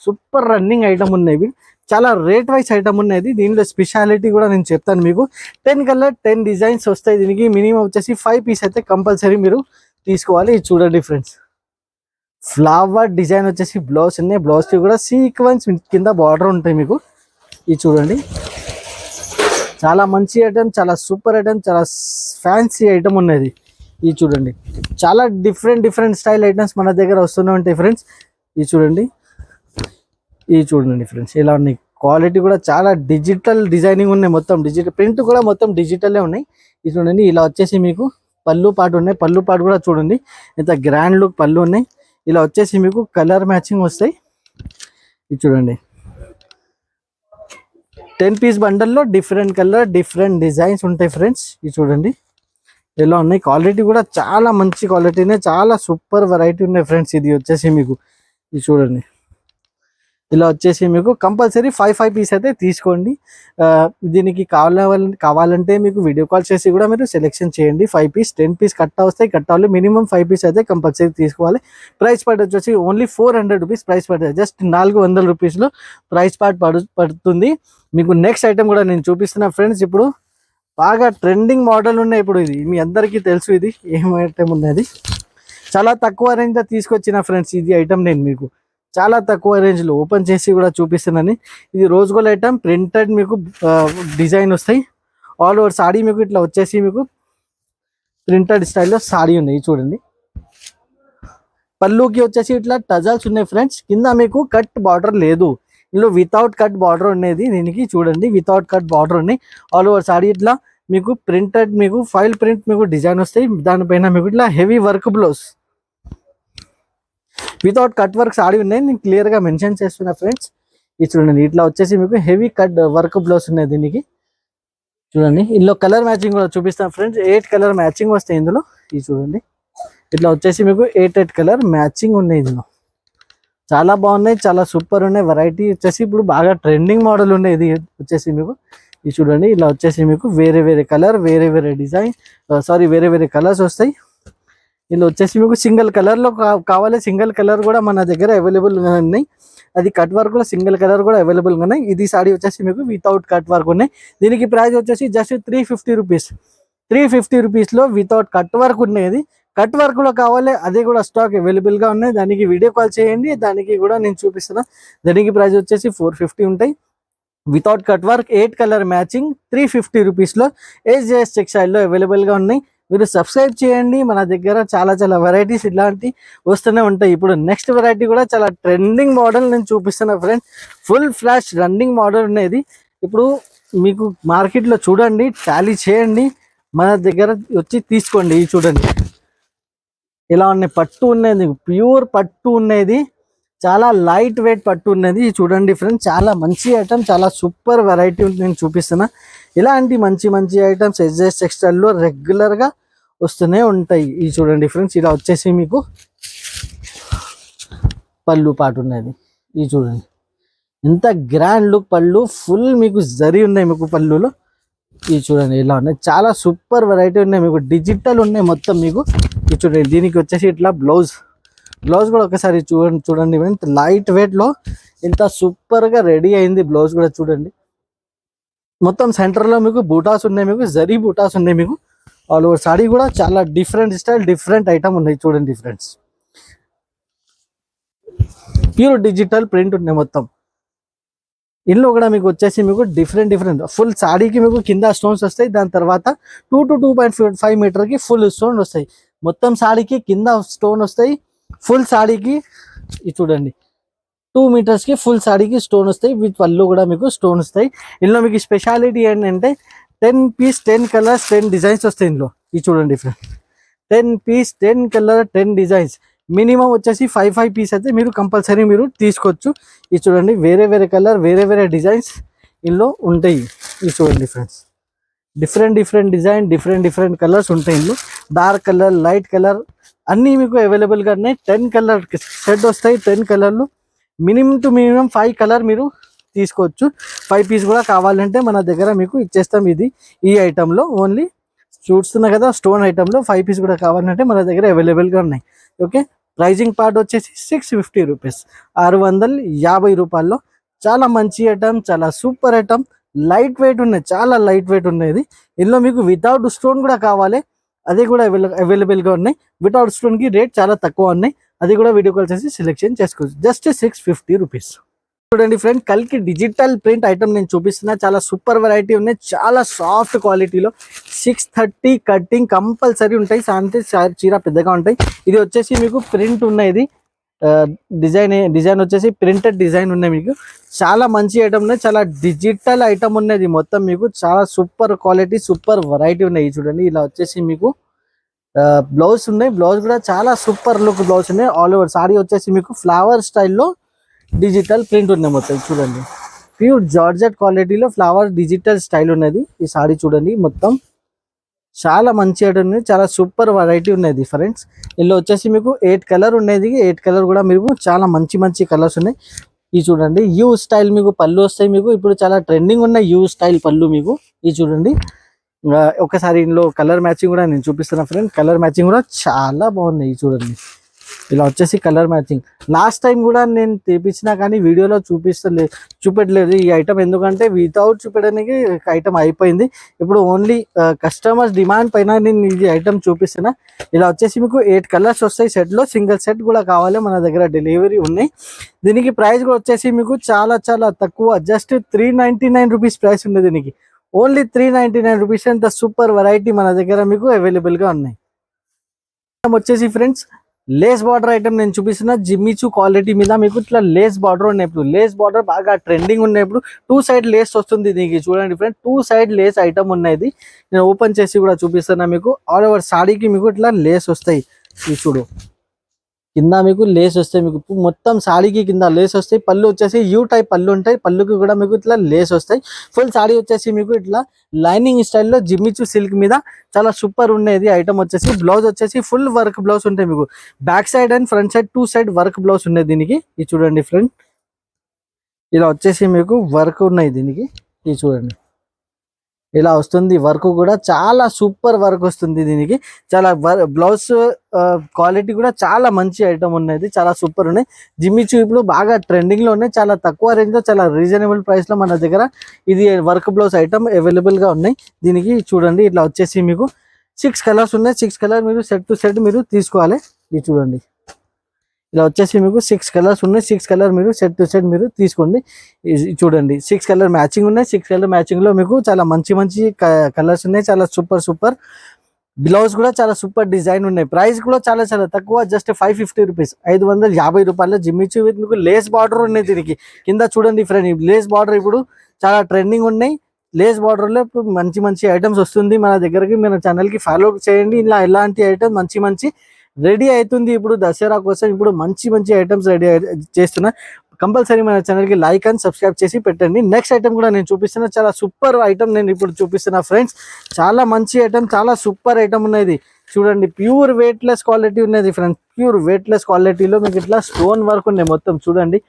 A: super running item ఉన్నాయి. చాలా రేట్ వైజ్ ఐటమ్ ఉన్నది. దీనిలో స్పెషాలిటీ కూడా నేను చెప్తాను మీకు. 10 కలర్ 10 డిజైన్స్ వస్తాయి. దీనికి మినిమం వచ్చేసి 5 పీస్ అయితే కంపల్సరీ మీరు తీసుకోవాలి. ఇది చూడండి ఫ్రెండ్స్, ఫ్లవర్ డిజైన్ వచ్చేసి బ్లౌజ్ ఉన్నాయి. బ్లౌజ్కి కూడా సీక్వెన్స్ కింద బార్డర్ ఉంటాయి మీకు. ఇది చూడండి, చాలా మంచి ఐటమ్, చాలా సూపర్ ఐటమ్, చాలా ఫ్యాన్సీ ఐటమ్ ఉన్నది. ఇది చూడండి, చాలా డిఫరెంట్ స్టైల్ ఐటమ్స్ మన దగ్గర వస్తూనే ఉంటాయి ఫ్రెండ్స్. ఇది చూడండి ఫ్రెండ్స్, ఇలా ఉన్నాయి. క్వాలిటీ కూడా చాలా డిజిటల్ డిజైనింగ్ ఉన్నాయి. మొత్తం డిజిటల్ ప్రింట్ కూడా మొత్తం డిజిటలే ఉన్నాయి. ఇది చూడండి, ఇలా వచ్చేసి మీకు పళ్ళు పాటు ఉన్నాయి. పళ్ళు పాటు కూడా చూడండి ఎంత గ్రాండ్ లుక్ పళ్ళు ఉన్నాయి. ఇలా వచ్చేసి మీకు కలర్ మ్యాచింగ్ వస్తాయి. ఇది చూడండి, 10 పీస్ బండల్లో డిఫరెంట్ కలర్ డిఫరెంట్ డిజైన్స్ ఉంటాయి ఫ్రెండ్స్. ఇది చూడండి ఎలా ఉన్నాయి. క్వాలిటీ కూడా చాలా మంచి క్వాలిటీనే, చాలా సూపర్ వెరైటీ ఉన్నాయి ఫ్రెండ్స్. ఇది వచ్చేసి మీకు ఇది చూడండి, ఇలా వచ్చేసి మీకు కంపల్సరీ 5 పీస్ అయితే తీసుకోండి. దీనికి కావాలంటే మీకు వీడియో కాల్ చేసి కూడా మీరు సెలెక్షన్ చేయండి. 5 పీస్ 10 పీస్ కట్టా వస్తాయి. కట్టాలి మినిమం 5 పీస్ అయితే కంపల్సరీ తీసుకోవాలి. ప్రైస్ పార్ట్ వచ్చేసి ఓన్లీ 400 రూపీస్ ప్రైస్ పడుతుంది. జస్ట్ 400 రూపీస్లో ప్రైస్ పార్ట్ పడుతుంది మీకు. నెక్స్ట్ ఐటమ్ కూడా నేను చూపిస్తున్నా ఫ్రెండ్స్. ఇప్పుడు బాగా ట్రెండింగ్ మోడల్ ఉన్నాయి. ఇప్పుడు ఇది మీ అందరికీ తెలుసు. ఇది ఏం ఐటమ్ ఉన్నది, చాలా తక్కువ రేంజ్లో తీసుకొచ్చిన ఫ్రెండ్స్. ఇది ఐటమ్ నేను మీకు చాలా తక్కువ రేంజ్లో ఓపెన్ చేసి కూడా చూపిస్తున్నాను. ఇది రోజ్ గోల్డ్ ఐటమ్, ప్రింటెడ్ మీకు డిజైన్ వస్తాయి. ఆల్ ఓవర్ సాడీ మీకు ఇట్లా వచ్చేసి మీకు ప్రింటెడ్ స్టైల్లో సాడీ ఉన్నాయి చూడండి. పళ్ళుకి వచ్చేసి ఇట్లా టజల్స్ ఉన్నాయి ఫ్రెండ్స్. కింద మీకు కట్ బార్డర్ లేదు, ఇందులో వితౌట్ కట్ బార్డర్ ఉన్నది. దీనికి చూడండి వితౌట్ కట్ బార్డర్ ఉన్నాయి. ఆల్ ఓవర్ సాడీ ఇట్లా మీకు ప్రింటెడ్ మీకు ఫైల్ ప్రింట్ మీకు డిజైన్ వస్తాయి. దానిపైన మీకు ఇట్లా heavy work blouse without cut work saree ఉన్నాయి. నేను క్లియర్గా మెన్షన్ చేస్తున్నా ఫ్రెండ్స్. ఇది చూడండి ఇట్లా వచ్చేసి మీకు హెవీ కట్ వర్క్ బ్లౌజ్ ఉన్నాయి. దీనికి చూడండి ఇందులో కలర్ మ్యాచింగ్ కూడా చూపిస్తాను ఫ్రెండ్స్. 8 కలర్ మ్యాచింగ్ వస్తాయి ఇందులో. ఇది చూడండి ఇట్లా వచ్చేసి మీకు 8 కలర్ మ్యాచింగ్ ఉన్నాయి ఇందులో. చాలా బాగున్నాయి, చాలా సూపర్ ఉన్నాయి. వెరైటీ వచ్చేసి ఇప్పుడు బాగా ట్రెండింగ్ మోడల్ ఉన్నాయి. ఇది వచ్చేసి మీకు ఇది చూడండి ఇలా వచ్చేసి మీకు వేరే కలర్ వేరే డిజైన్ వేరే కలర్స్ వస్తాయి. ఇలా వచ్చేసి మీకు సింగిల్ కలర్లో కావాలి. సింగిల్ కలర్ కూడా మన దగ్గర అవైలబుల్గా ఉన్నాయి. అది కట్ వర్క్ కూడా సింగిల్ కలర్ కూడా అవైలబుల్గా ఉన్నాయి. ఇది సాడీ వచ్చేసి మీకు వితౌట్ కట్ వర్క్ ఉన్నాయి. దీనికి ప్రైస్ వచ్చేసి జస్ట్ 350 రూపీస్. 350 రూపీస్లో వితౌట్ కట్ వర్క్ ఉన్నాయి. కట్ వర్క్ కూడా కావాలి, అది కూడా స్టాక్ అవైలబుల్గా ఉన్నాయి. దానికి వీడియో కాల్ చేయండి, దానికి కూడా నేను చూపిస్తున్నా. దానికి ప్రైస్ వచ్చేసి 450 ఉంటాయి. Without cut work 8 colour matching 350 రూపీస్లో AJS టెక్స్టైల్లో అవైలబుల్గా ఉన్నాయి. మీరు సబ్స్క్రైబ్ చేయండి. మన దగ్గర చాలా వెరైటీస్ ఇలాంటి వస్తూనే ఉంటాయి. ఇప్పుడు నెక్స్ట్ వెరైటీ కూడా చాలా ట్రెండింగ్ మోడల్ నేను చూపిస్తున్నా friends. Full flash running model ఉన్నది. ఇప్పుడు మీకు మార్కెట్లో చూడండి, టాలీ చేయండి, మన దగ్గర వచ్చి తీసుకోండి. ఇది చూడండి ఇలా ఉన్నాయి. పట్టు ఉన్నది, ప్యూర్ పట్టు ఉన్నది, చాలా లైట్ వెయిట్ పట్టు ఉన్నది. చూడండి ఫ్రెండ్స్ చాలా మంచి ఐటమ్, చాలా సూపర్ వెరైటీ నేను చూపిస్తున్నా. ఇలాంటి మంచి ఐటమ్స్ AJS టెక్స్టైల్లో రెగ్యులర్గా వస్తూనే ఉంటాయి. ఇది చూడండి ఫ్రెండ్స్ ఇలా వచ్చేసి మీకు పళ్ళు పాటు ఉన్నది. ఇది చూడండి ఎంత గ్రాండ్ లుక్ పళ్ళు, ఫుల్ మీకు జరీ ఉన్నాయి మీకు పళ్ళులో. ఇది చూడండి ఇలా ఉన్నాయి, చాలా సూపర్ వెరైటీ ఉన్నాయి. మీకు డిజిటల్ ఉన్నాయి మొత్తం మీకు. ఇది చూడండి దీనికి వచ్చేసి ఇట్లా బ్లౌజ్ కూడా ఒకసారి చూడండి ఫ్రెండ్స్. లైట్ వెయిట్లో ఇంత సూపర్గా రెడీ అయింది బ్లౌజ్ కూడా చూడండి. మొత్తం సెంటర్లో మీకు బూటాస్ ఉన్నాయి, మీకు జరీ బూటాస్ ఉన్నాయి. మీకు ఆల్ ఓవర్ సాడీ కూడా చాలా డిఫరెంట్ స్టైల్ డిఫరెంట్ ఐటమ్ ఉన్నాయి చూడండి ఫ్రెండ్స్. ప్యూర్ డిజిటల్ ప్రింట్ ఉన్నాయి మొత్తం. ఇందులో కూడా మీకు వచ్చేసి మీకు డిఫరెంట్ ఫుల్ సాడీకి మీకు కింద స్టోన్స్ వస్తాయి. దాని తర్వాత 2 to 2.5 మీటర్కి ఫుల్ స్టోన్ వస్తాయి. మొత్తం సాడీకి కింద స్టోన్ వస్తాయి. ఫుల్ సాడీకి ఇది చూడండి 2 మీటర్స్కి ఫుల్ సాడీకి స్టోన్ వస్తాయి. విత్ పళ్ళు కూడా మీకు స్టోన్ వస్తాయి. ఇందులో మీకు స్పెషాలిటీ ఏంటంటే 10 పీస్ 10 కలర్స్ 10 డిజైన్స్ వస్తాయి ఇందులో. ఇది చూడండి friends 10 piece 10 colour 10 designs. Minimum వచ్చేసి 5 పీస్ అయితే మీరు కంపల్సరీ మీరు తీసుకోవచ్చు. ఇది చూడండి వేరే కలర్ వేరే డిజైన్స్ ఇందులో ఉంటాయి. ఇది చూడండి friends different design different colours ఉంటాయి ఇందులో. డార్క్ కలర్ లైట్ కలర్ అన్నీ మీకు అవైలబుల్గా ఉన్నాయి. 10 కలర్ సెట్ వస్తాయి. 10 కలర్లు మినిమం టు మినిమం 5 కలర్ మీరు తీసుకోవచ్చు. 5 పీస్ కూడా కావాలంటే మన దగ్గర మీకు ఇచ్చేస్తాం. ఇది ఈ ఐటెంలో ఓన్లీ చూస్తున్నా కదా స్టోన్ ఐటెంలో 5 పీస్ కూడా కావాలంటే మన దగ్గర అవైలబుల్గా ఉన్నాయి. ఓకే ప్రైజింగ్ పార్ట్ వచ్చేసి 650 రూపీస్, 650 రూపాయల్లో. చాలా మంచి ఐటమ్, చాలా సూపర్ ఐటమ్, లైట్ వెయిట్ ఉన్నాయి, చాలా లైట్ వెయిట్ ఉన్నది. ఇందులో మీకు వితౌట్ స్టోన్ కూడా కావాలి, అది కూడా అవైలబుల్గా ఉన్నాయి. వితౌట్ స్టోన్కి రేట్ చాలా తక్కువ ఉన్నాయి. అది కూడా వీడియో కాల్ చేసి సెలెక్షన్ చేసుకోవచ్చు. Just 650 rupees. చూడండి ఫ్రెండ్ కల్కి డిజిటల్ ప్రింట్ ఐటమ్ నేను చూపిస్తున్నా. చాలా సూపర్ వెరైటీ ఉన్నాయి, చాలా సాఫ్ట్ క్వాలిటీలో. 630 కటింగ్ కంపల్సరీ ఉంటాయి. శాంతి చీర పెద్దగా ఉంటాయి. ఇది వచ్చేసి మీకు ప్రింట్ ఉన్నది. డిజైన్ వచ్చేసి ప్రింటెడ్ డిజైన్ ఉన్నాయి. మీకు చాలా మంచి ఐటమ్ ఉన్నాయి, చాలా డిజిటల్ ఐటమ్ ఉన్నది మొత్తం. మీకు చాలా సూపర్ క్వాలిటీ సూపర్ వెరైటీ ఉన్నాయి. చూడండి ఇలా వచ్చేసి మీకు బ్లౌజ్ ఉన్నాయి. బ్లౌజ్ కూడా చాలా సూపర్ లుక్ బ్లౌజ్ ఉన్నాయి. ఆల్ ఓవర్ సారీ వచ్చేసి మీకు ఫ్లవర్ స్టైల్లో డిజిటల్ ప్రింట్ ఉన్నాయి మొత్తం. చూడండి ప్యూర్ జార్జెట్ క్వాలిటీలో ఫ్లవర్ డిజిటల్ స్టైల్ ఉన్నది ఈ సారీ. చూడండి మొత్తం చాలా మంచి ఐటమ్ ఉంది, చాలా సూపర్ వెరైటీ ఉన్నది ఫ్రెండ్స్. ఇందులో వచ్చేసి మీకు 8 కలర్ ఉన్నది. 8 కలర్ కూడా మీకు చాలా మంచి కలర్స్ ఉన్నాయి. ఇది చూడండి యూ స్టైల్ మీకు పళ్ళు వస్తాయి మీకు. ఇప్పుడు చాలా ట్రెండింగ్ ఉన్న యూ స్టైల్ పళ్ళు మీకు. ఇది చూడండి ఒకసారి ఇందులో కలర్ మ్యాచింగ్ కూడా నేను చూపిస్తున్నా ఫ్రెండ్. కలర్ మ్యాచింగ్ కూడా చాలా బాగున్నాయి చూడండి. ఇలా వచ్చేసి కలర్ మ్యాచింగ్. లాస్ట్ టైం కూడా నేను తెప్పించినా కానీ వీడియోలో చూపెట్టలేదు ఈ ఐటమ్, ఎందుకంటే వితౌట్ చూపెట్టడానికి ఐటమ్ అయిపోయింది. ఇప్పుడు ఓన్లీ కస్టమర్స్ డిమాండ్ పైన నేను ఈ ఐటమ్ చూపిస్తున్నా. ఇలా వచ్చేసి మీకు 8 కలర్స్ వస్తాయి సెట్లో. సింగిల్ సెట్ కూడా కావాలి, మన దగ్గర డెలివరీ ఉన్నాయి. దీనికి ప్రైస్ కూడా వచ్చేసి మీకు చాలా చాలా తక్కువ, జస్ట్ 399 రూపీస్ ప్రైస్ ఉంది దీనికి. Only 399 rupees. అంత సూపర్ వెరైటీ మన దగ్గర మీకు అవైలబుల్గా ఉన్నాయి. వచ్చేసి ఫ్రెండ్స్ లేస్ బార్డర్ ఐటమ్ నేను చూపిస్తున్నా. జిమ్మిచూ క్వాలిటీ మీద మీకు ఇట్లా లేస్ బార్డర్ ఉన్నప్పుడు, లేస్ బార్డర్ బాగా ట్రెండింగ్ ఉన్నప్పుడు 2 సైడ్ లేస్ వస్తుంది దీనికి. చూడండి ఫ్రెండ్ 2 సైడ్ లేస్ ఐటమ్ ఉన్నది. నేను ఓపెన్ చేసి కూడా చూపిస్తున్నా మీకు. ఆల్ ఓవర్ సాడీకి మీకు ఇట్లా లేస్ వస్తాయి. ఇది చూడు కింద మీకు లేస్ వస్తాయి, మీకు మొత్తం సాడీకి కింద లేస్ వస్తాయి. పళ్ళు వచ్చేసి యూ టైప్ పళ్ళు ఉంటాయి, పళ్ళుకి కూడా మీకు ఇట్లా లేస్ వస్తాయి. ఫుల్ సాడీ వచ్చేసి మీకు ఇట్లా లైనింగ్ స్టైల్లో జిమ్మిచూ సిల్క్ మీద చాలా సూపర్ ఉండేది ఐటమ్ వచ్చేసి. బ్లౌజ్ వచ్చేసి ఫుల్ వర్క్ బ్లౌజ్ ఉంటాయి మీకు. Back side and front side 2 side work blouse ఉండేది దీనికి. ఇది చూడండి ఫ్రెండ్ ఇలా వచ్చేసి మీకు వర్క్ ఉన్నాయి దీనికి. ఇది చూడండి ఇలా వస్తుంది వర్క్ కూడా చాలా సూపర్ వర్క్ వస్తుంది దీనికి. చాలా బ్లౌజ్ క్వాలిటీ కూడా చాలా మంచి ఐటమ్ ఉన్నది, చాలా సూపర్ ఉన్నాయి. జిమ్మిచూ ఇప్పుడు బాగా ట్రెండింగ్ లో ఉన్నాయి. చాలా తక్కువ రేంజ్ లో చాలా రీజనబుల్ ప్రైస్ లో మన దగ్గర ఇది వర్క్ బ్లౌజ్ ఐటమ్ అవైలబుల్ గా ఉన్నాయి దీనికి. చూడండి ఇట్లా వచ్చేసి మీకు 6 కలర్స్ ఉన్నాయి. 6 కలర్ మీరు సెట్ టు సెట్ మీరు తీసుకోవాలి. ఇది చూడండి ఇలా వచ్చేసి మీకు 6 కలర్స్ ఉన్నాయి. 6 కలర్ మీరు సెట్ టు సెట్ మీరు తీసుకోండి. చూడండి 6 కలర్ మ్యాచింగ్ ఉన్నాయి. 6 కలర్ మ్యాచింగ్ లో మీకు చాలా మంచి మంచి కలర్స్ ఉన్నాయి. చాలా సూపర్ సూపర్ బ్లౌజ్ కూడా చాలా సూపర్ డిజైన్ ఉన్నాయి. ప్రైస్ కూడా చాలా చాలా తక్కువ, జస్ట్ 550 రూపీస్, 550 రూపాయల జిమ్మిచూ విత్ మీకు లేస్ బార్డర్ ఉన్నాయి దీనికి. కింద చూడండి ఫ్రెండ్ లేస్ బార్డర్ ఇప్పుడు చాలా ట్రెండింగ్ ఉన్నాయి. లేస్ బార్డర్ లో ఇప్పుడు మంచి మంచి ఐటమ్స్ వస్తుంది మన దగ్గరకి. మన ఛానల్ కి ఫాలో చేయండి. ఇలా ఎలాంటి ఐటమ్ మంచి మంచి రెడీ అవుతుంది. ఇప్పుడు దసరా కోసం ఇప్పుడు మంచి మంచి ఐటమ్స్ రెడీ చేస్తున్నా. కంపల్సరీ మన ఛానల్కి లైక్ అండ్ సబ్స్క్రైబ్ చేసి పెట్టండి. నెక్స్ట్ ఐటమ్ కూడా నేను చూపిస్తున్నా, చాలా సూపర్ ఐటమ్ నేను ఇప్పుడు చూపిస్తున్నా ఫ్రెండ్స్. చాలా మంచి ఐటమ్, చాలా సూపర్ ఐటమ్ ఉన్నది. చూడండి ప్యూర్ వెయిట్లెస్ క్వాలిటీ ఉన్నది ఫ్రెండ్స్. ప్యూర్ వెయిట్లెస్ క్వాలిటీలో మీకు ఇట్లా స్టోన్ వర్క్ ఉన్నాయి మొత్తం. చూడండి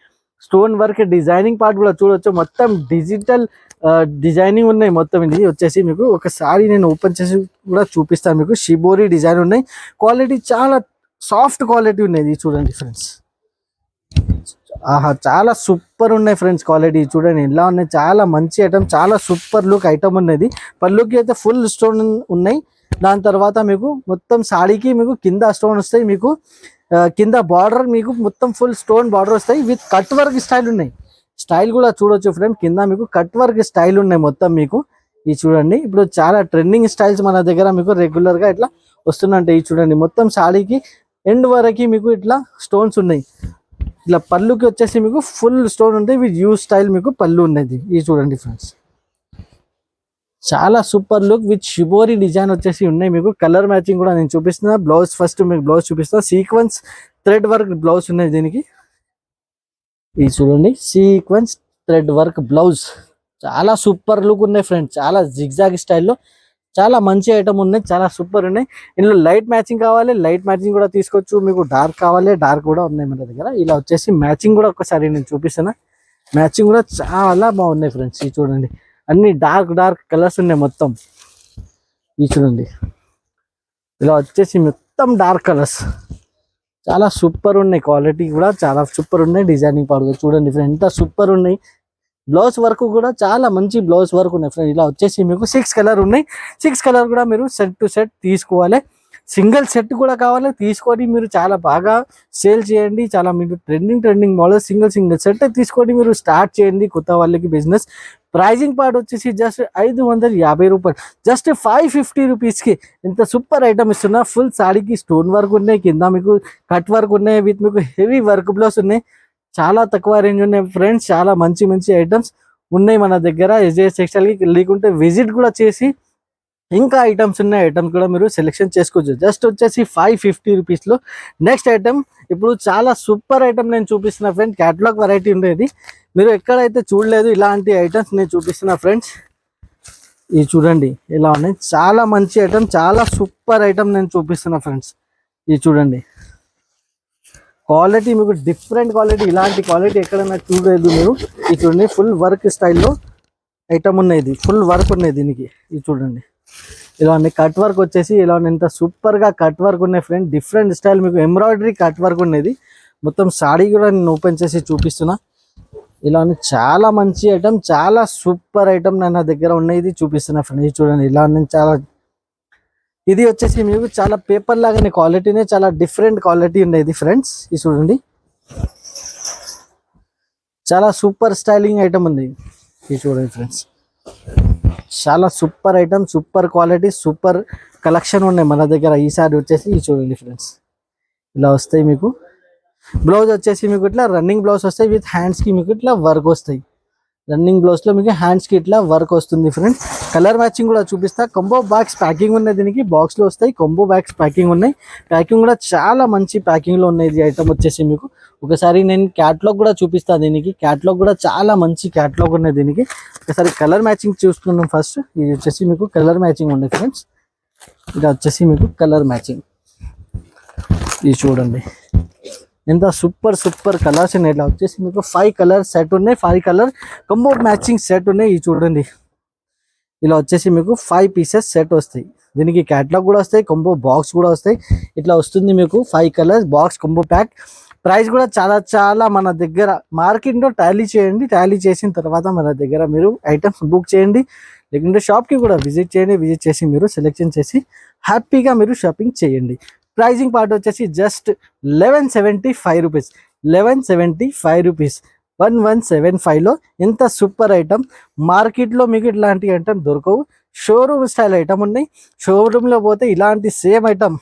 A: స్టోన్ వర్క్ డిజైనింగ్ పార్ట్ కూడా చూడొచ్చు, మొత్తం డిజిటల్ డిజైనింగ్ ఉన్నాయి మొత్తం. ఇది వచ్చేసి మీకు ఒకసారి నేను ఓపెన్ చేసి కూడా చూపిస్తాను మీకు. షిబోరి డిజైన్ ఉన్నాయి, క్వాలిటీ చాలా సాఫ్ట్ క్వాలిటీ ఉన్నది. చూడండి ఫ్రెండ్స్ ఆహా చాలా సూపర్ ఉన్నాయి ఫ్రెండ్స్. క్వాలిటీ చూడండి ఎలా ఉన్నాయి, చాలా మంచి ఐటమ్, చాలా సూపర్ లుక్ ఐటమ్ ఉన్నది. పళ్ళుకి అయితే ఫుల్ స్టోన్ ఉన్నాయి. దాని తర్వాత మీకు మొత్తం సాడీకి మీకు కింద స్టోన్ వస్తాయి, మీకు కింద బార్డర్ మీకు మొత్తం ఫుల్ స్టోన్ బార్డర్ వస్తాయి. విత్ కట్ వర్క్ స్టైల్ ఉన్నాయి. స్టైల్ కూడా చూడొచ్చు ఫ్రెండ్, కింద మీకు కట్ వర్క్ స్టైల్ ఉన్నాయి మొత్తం మీకు. ఇది చూడండి ఇప్పుడు చాలా ట్రెండింగ్ స్టైల్స్ మన దగ్గర మీకు రెగ్యులర్ గా ఇట్లా వస్తున్నాయి. ఇది చూడండి మొత్తం సాడీకి ఎండ్ వరకు మీకు ఇట్లా స్టోన్స్ ఉన్నాయి. ఇట్లా పళ్ళుకి వచ్చేసి మీకు ఫుల్ స్టోన్ ఉంటాయి విత్ యూ స్టైల్ మీకు పళ్ళు ఉన్నది. ఇది చూడండి ఫ్రెండ్స్ చాలా super look with shibori design వచ్చేసి ఉన్నాయి మీకు. కలర్ మ్యాచింగ్ కూడా నేను చూపిస్తున్నా. బ్లౌజ్ ఫస్ట్ మీకు బ్లౌజ్ చూపిస్తున్నా. సీక్వెన్స్ థ్రెడ్ వర్క్ బ్లౌజ్ ఉన్నది దీనికి. ఇది చూడండి సీక్వెన్స్ థ్రెడ్ వర్క్ బ్లౌజ్ చాలా సూపర్ లుక్ ఉన్నాయి ఫ్రెండ్స్. చాలా జిగ్జాగ్ స్టైల్లో చాలా మంచి ఐటమ్ ఉన్నాయి, చాలా సూపర్ ఉన్నాయి. ఇందులో లైట్ మ్యాచింగ్ కావాలి, లైట్ మ్యాచింగ్ కూడా తీసుకోవచ్చు. మీకు డార్క్ కావాలి, డార్క్ కూడా ఉన్నాయి మన దగ్గర. ఇలా వచ్చేసి మ్యాచింగ్ కూడా ఒకసారి నేను చూపిస్తున్నా. మ్యాచింగ్ కూడా చాలా బాగున్నాయి ఫ్రెండ్స్. ఇది చూడండి అన్ని డార్క్ డార్క్ కలర్స్ ఉన్నాయి మొత్తం. ఇది చూడండి ఇలా వచ్చేసి మొత్తం డార్క్ కలర్స్ చాలా సూపర్ ఉన్నాయి. క్వాలిటీ కూడా చాలా సూపర్ ఉన్నాయి. డిజైనింగ్ పాడు చూడండి ఫ్రెండ్ ఎంత సూపర్ ఉన్నాయి. బ్లౌజ్ వర్క్ కూడా చాలా మంచి బ్లౌజ్ వర్క్ ఉన్నాయి ఫ్రెండ్. ఇలా వచ్చేసి మీకు 6 కలర్ ఉన్నాయి. 6 కలర్ కూడా మీరు సెట్ టు సెట్ తీసుకోవాలి. సింగిల్ సెట్ కూడా కావాలి తీసుకొని మీరు చాలా బాగా సేల్ చేయండి. చాలా మీరు ట్రెండింగ్ మోడల్ సింగిల్ సెట్ తీసుకొని మీరు స్టార్ట్ చేయండి కొత్త వాళ్ళకి బిజినెస్. ప్రైజింగ్ పార్ట్ వచ్చేసి జస్ట్ 550 రూపాయలు, జస్ట్ 550 రూపీస్కి ఇంత సూపర్ ఐటమ్ ఇస్తున్నా. ఫుల్ సాడీకి స్టోన్ వర్క్ ఉన్నాయి, కింద మీకు కట్ వర్క్ ఉన్నాయి, విత్ మీకు హెవీ వర్క్ బ్లౌజ్ ఉన్నాయి. చాలా తక్కువ రేంజ్ ఉన్నాయి ఫ్రెండ్స్. చాలా మంచి మంచి ఐటమ్స్ ఉన్నాయి మన దగ్గర. ఎస్జేఎస్ టెక్స్టైల్కి లేకుంటే విజిట్ కూడా చేసి ఇంకా ఐటమ్స్ ఉన్నాయి, ఐటమ్స్ కూడా మీరు సెలెక్షన్ చేసుకోవచ్చు. జస్ట్ వచ్చేసి 550 రూపీస్లో. నెక్స్ట్ ఐటమ్ ఇప్పుడు చాలా సూపర్ ఐటమ్ నేను చూపిస్తున్నా ఫ్రెండ్. క్యాటలాగ్ వెరైటీ ఉండేది, మీరు ఎక్కడైతే చూడలేదు ఇలాంటి ఐటమ్స్ నేను చూపిస్తున్నా ఫ్రెండ్స్. ఇది చూడండి ఎలా ఉన్నాయి, చాలా మంచి ఐటమ్, చాలా సూపర్ ఐటమ్ నేను చూపిస్తున్నా ఫ్రెండ్స్. ఇది చూడండి క్వాలిటీ మీకు డిఫరెంట్ క్వాలిటీ, ఇలాంటి క్వాలిటీ ఎక్కడైనా చూడలేదు మీరు. ఇది చూడండి ఫుల్ వర్క్ స్టైల్లో ఐటమ్ ఉన్నాయి, ఫుల్ వర్క్ ఉన్నాయి దీనికి. ఇది చూడండి ఇలా ఉన్నాయి, కట్ వర్క్ వచ్చేసి ఇలా ఉన్నాయి, ఎంత సూపర్గా కట్ వర్క్ ఉన్నాయి ఫ్రెండ్. డిఫరెంట్ స్టైల్ మీకు ఎంబ్రాయిడరీ కట్ వర్క్ ఉన్నది. మొత్తం సాడీ కూడా నేను ఓపెన్ చేసి చూపిస్తున్నా. ఇలా చాలా మంచి ఐటమ్, చాలా సూపర్ ఐటమ్ నా దగ్గర ఉన్నాయి, ఇది చూపిస్తున్నా ఫ్రెండ్. ఇది చూడండి ఇలా నేను చాలా, ఇది వచ్చేసి మీకు చాలా పేపర్ లాగానే క్వాలిటీనే, చాలా డిఫరెంట్ క్వాలిటీ ఉండేది ఫ్రెండ్స్. ఇది చూడండి చాలా సూపర్ స్టైలింగ్ ఐటమ్ ఉంది. ఇది చూడండి ఫ్రెండ్స్, చాలా super item, super quality, super collection ఉన్నాయి మన దగ్గర. ఈసారి వచ్చేసి ఇది చూడండి ఫ్రెండ్స్, ఇలా వస్తాయి మీకు. బ్లౌజ్ వచ్చేసి మీకు ఇట్లా రన్నింగ్ బ్లౌజ్ వస్తాయి, విత్ హ్యాండ్స్కి మీకు ఇట్లా వర్క్ వస్తాయి. రన్నింగ్ బ్లౌజ్లో మీకు హ్యాండ్స్కి ఇట్లా వర్క్ వస్తుంది ఫ్రెండ్స్. కలర్ మ్యాచింగ్ కూడా చూపిస్తా. కొంబో బాక్స్ ప్యాకింగ్ ఉన్నాయి దీనికి, బాక్స్లో వస్తాయి, కొంబో బాక్స్ ప్యాకింగ్ ఉన్నాయి. ప్యాకింగ్ కూడా చాలా మంచి ప్యాకింగ్లో ఉన్నాయి. ఇది ఐటమ్ వచ్చేసి మీకు ఒకసారి నేను క్యాట్లాగ్ కూడా చూపిస్తాను దీనికి. క్యాట్లాగ్ కూడా చాలా మంచి క్యాట్లాగ్ ఉన్నాయి దీనికి. ఒకసారి కలర్ మ్యాచింగ్ చూసుకున్నాం ఫస్ట్. ఇది వచ్చేసి మీకు కలర్ మ్యాచింగ్ ఉన్నాయి ఫ్రెండ్స్. ఇది వచ్చేసి మీకు కలర్ మ్యాచింగ్, ఇది చూడండి ఎంత సూపర్ సూపర్ కలర్స్ ఉన్నాయి. ఇట్లా వచ్చేసి మీకు 5 కలర్ సెట్ ఉన్నాయి, 5 కలర్ కంబో మ్యాచింగ్ సెట్ ఉన్నాయి. ఇది చూడండి ఇలా వచ్చేసి మీకు 5 పీసెస్ సెట్ వస్తాయి. దీనికి క్యాట్లాగ్ కూడా వస్తాయి, కంబో బాక్స్ కూడా వస్తాయి. ఇట్లా వస్తుంది మీకు 5 colours box combo pack. Price కూడా చాలా చాలా మన దగ్గర మార్కెట్లో టాలీ చేయండి. టాలీ చేసిన తర్వాత మన దగ్గర మీరు ఐటమ్స్ బుక్ చేయండి, లేకుంటే షాప్కి కూడా విజిట్ చేయండి. విజిట్ చేసి మీరు సెలెక్షన్ చేసి హ్యాపీగా మీరు షాపింగ్ చేయండి. ప్రైజింగ్ పార్ట్ వచ్చేసి జస్ట్ 1175 రూపీస్, 1175 రూపీస్, 1175లో ఎంత సూపర్ ఐటమ్. మార్కెట్లో మీకు ఇట్లాంటి ఐటమ్ దొరకవు, షోరూమ్ స్టైల్ ఐటమ్ ఉన్నాయి. షోరూంలో పోతే ఇలాంటి సేమ్ ఐటమ్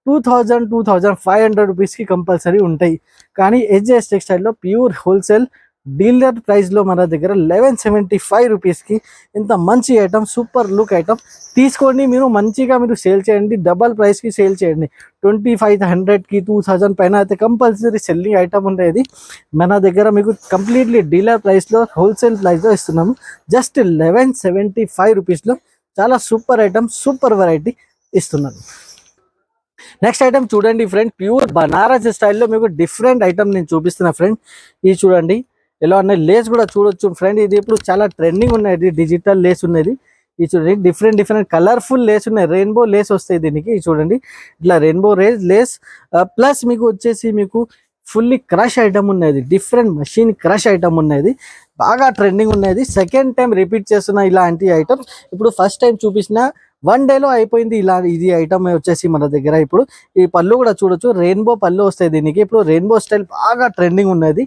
A: 2000, 2500 రూపీస్కి కంపల్సరీ ఉంటాయి. కానీ ఎస్జేఎస్ టెక్స్టైల్లో ప్యూర్ హోల్సేల్ డీలర్ ప్రైస్లో మన దగ్గర 1175 రూపీస్కి ఎంత మంచి ఐటమ్, సూపర్ లుక్ ఐటమ్ తీసుకోండి. మీరు మంచిగా మీరు సేల్ చేయండి, డబల్ ప్రైస్కి సేల్ చేయండి. 2500కి 2000 పైన అయితే కంపల్సరీ సెల్లింగ్ ఐటమ్ ఉండేది. మన దగ్గర మీకు కంప్లీట్లీ డీలర్ ప్రైస్లో హోల్సేల్ ప్రైస్లో ఇస్తున్నాము. జస్ట్ 1175 రూపీస్లో చాలా సూపర్ ఐటమ్, సూపర్ వెరైటీ ఇస్తున్నాను. నెక్స్ట్ ఐటమ్ చూడండి ఫ్రెండ్, ప్యూర్ బనారస్ స్టైల్లో మీకు డిఫరెంట్ ఐటమ్ నేను చూపిస్తున్నా ఫ్రెండ్. ఇది చూడండి ఎలా ఉన్నాయి, లేస్ కూడా చూడొచ్చు ఫ్రెండ్. ఇది ఇప్పుడు చాలా ట్రెండింగ్ ఉన్నది, డిజిటల్ లేస్ ఉన్నది. ఇది చూడండి డిఫరెంట్ డిఫరెంట్ కలర్ఫుల్ లేస్ ఉన్నాయి, రెయిన్బో లేస్ వస్తాయి దీనికి. ఇది చూడండి ఇట్లా రెయిన్బో లేస్ ప్లస్ మీకు వచ్చేసి మీకు ఫుల్లీ క్రష్ ఐటమ్ ఉన్నది, డిఫరెంట్ మషిన్ క్రష్ ఐటమ్ ఉన్నది, బాగా ట్రెండింగ్ ఉన్నది. సెకండ్ టైం రిపీట్ చేస్తున్న ఇలాంటి ఐటమ్స్. ఇప్పుడు ఫస్ట్ టైం చూపించిన 1 డేలో అయిపోయింది ఇలా. ఇది ఐటమ్ వచ్చేసి మన దగ్గర ఇప్పుడు ఈ పళ్ళు కూడా చూడొచ్చు, రెయిన్బో పళ్ళు వస్తాయి దీనికి. ఇప్పుడు రెయిన్బో స్టైల్ బాగా ట్రెండింగ్ ఉన్నది.